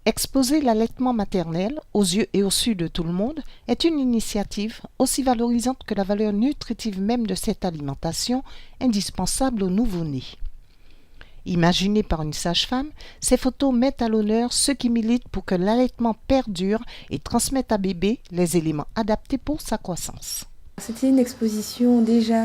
Exposer l'allaitement maternel aux yeux et au su de tout le monde est une initiative aussi valorisante que la valeur nutritive même de cette alimentation indispensable aux nouveau-nés. Imaginées par une sage-femme, ces photos mettent à l'honneur ceux qui militent pour que l'allaitement perdure et transmette à bébé les éléments adaptés pour sa croissance. C'était une exposition déjà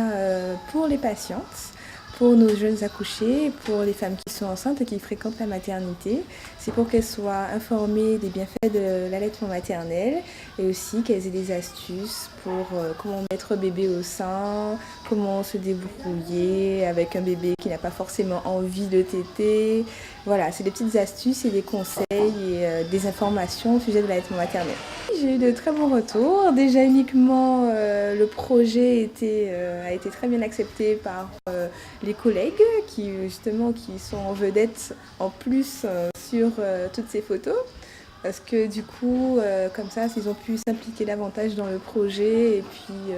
pour les patientes, pour nos jeunes accouchés, pour les femmes qui sont enceintes et qui fréquentent la maternité. C'est pour qu'elles soient informées des bienfaits de l'allaitement maternel et aussi qu'elles aient des astuces pour comment mettre bébé au sein, comment se débrouiller avec un bébé qui n'a pas forcément envie de téter. Voilà, c'est des petites astuces et des conseils et des informations au sujet de l'allaitement maternel. J'ai eu de très bons retours. Déjà uniquement le projet a été très bien accepté par les collègues qui sont en vedette en plus sur toutes ces photos. Parce que du coup, comme ça, ils ont pu s'impliquer davantage dans le projet et puis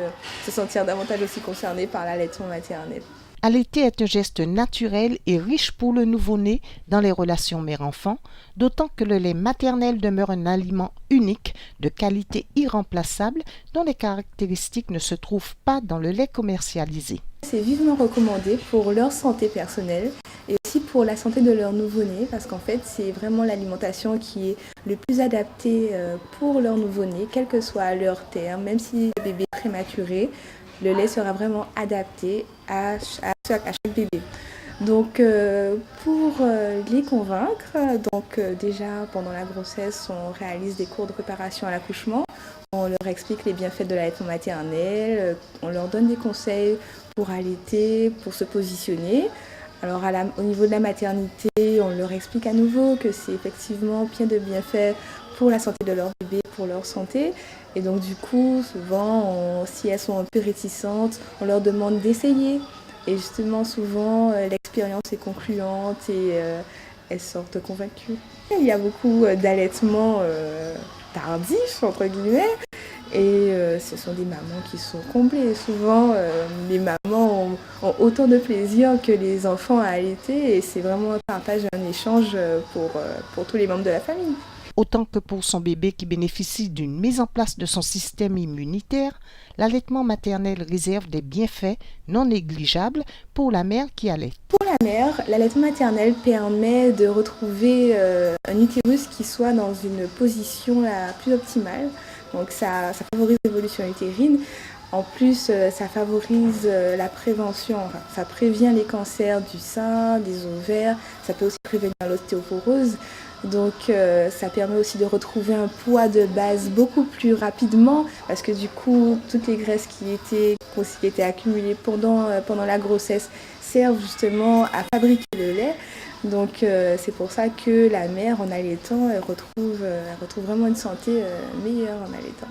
se sentir davantage aussi concernés par l'allaitement maternel. Allaiter est un geste naturel et riche pour le nouveau-né dans les relations mère-enfant, d'autant que le lait maternel demeure un aliment unique, de qualité irremplaçable, dont les caractéristiques ne se trouvent pas dans le lait commercialisé. C'est vivement recommandé pour leur santé personnelle et aussi pour la santé de leur nouveau-né, parce qu'en fait, c'est vraiment l'alimentation qui est le plus adaptée pour leur nouveau-né, quel que soit leur terme, même si le bébé est prématuré. Le lait sera vraiment adapté à chaque bébé. Donc pour les convaincre, déjà pendant la grossesse, on réalise des cours de préparation à l'accouchement. On leur explique les bienfaits de l'allaitement maternel, on leur donne des conseils pour allaiter, pour se positionner. Alors au niveau de la maternité, on leur explique à nouveau que c'est effectivement plein de bienfaits pour la santé de leur bébé, pour leur santé. Et donc du coup, souvent, si elles sont un peu réticentes, on leur demande d'essayer. Et justement, souvent, l'expérience est concluante et elles sortent convaincues. Il y a beaucoup d'allaitements tardifs, entre guillemets. Et ce sont des mamans qui sont comblées. Souvent, les mamans ont autant de plaisir que les enfants à allaiter. Et c'est vraiment un partage, un échange pour tous les membres de la famille. Autant que pour son bébé qui bénéficie d'une mise en place de son système immunitaire, l'allaitement maternel réserve des bienfaits non négligeables pour la mère qui allaite. Pour la mère, l'allaitement maternel permet de retrouver un utérus qui soit dans une position la plus optimale. Donc ça favorise l'évolution utérine. En plus, ça favorise la prévention, ça prévient les cancers du sein, des ovaires, ça peut aussi prévenir l'ostéoporose. Donc ça permet aussi de retrouver un poids de base beaucoup plus rapidement parce que du coup, toutes les graisses qui étaient accumulées pendant la grossesse servent justement à fabriquer le lait. Donc c'est pour ça que la mère, en allaitant, elle retrouve vraiment une santé meilleure en allaitant.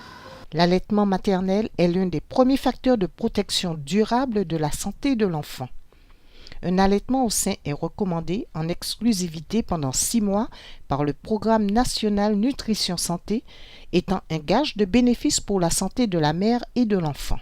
L'allaitement maternel est l'un des premiers facteurs de protection durable de la santé de l'enfant. Un allaitement au sein est recommandé en exclusivité pendant 6 mois par le Programme national Nutrition Santé, étant un gage de bénéfice pour la santé de la mère et de l'enfant.